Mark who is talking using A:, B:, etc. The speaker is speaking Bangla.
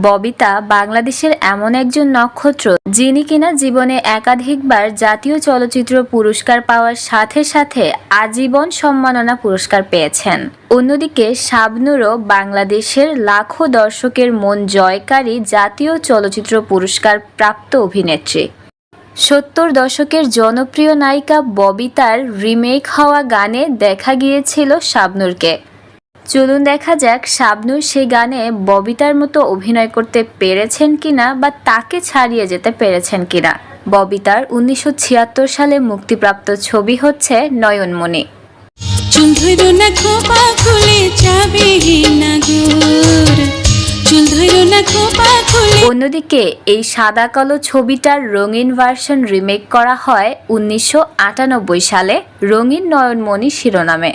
A: ববিতা বাংলাদেশের এমন একজন নক্ষত্র যিনি কিনা জীবনে একাধিকবার জাতীয় চলচ্চিত্র পুরস্কার পাওয়ার সাথে সাথে আজীবন সম্মাননা পুরস্কার পেয়েছেন। অন্যদিকে শাবনূরও বাংলাদেশের লাখো দর্শকের মন জয়কারী জাতীয় চলচ্চিত্র পুরস্কার প্রাপ্ত অভিনেত্রী। ৭০ দশকের জনপ্রিয় নায়িকা ববিতার রিমেক হওয়া গানে দেখা গিয়েছিল শাবনূরকে। চলুন দেখা যাক শাবনূর সেই গানে ববিতার মতো অভিনয় করতে পেরেছেন কিনা বা তাকে ছাড়িয়ে যেতে পেরেছেন কিনা। ববিতার ১৯৭৬ সালে মুক্তিপ্রাপ্ত ছবি হচ্ছে নয়নমণি। অন্যদিকে এই সাদা কালো ছবিটার রঙিন ভার্সন রিমেক করা হয় ১৯৯৮ সালে রঙিন নয়নমণি শিরোনামে।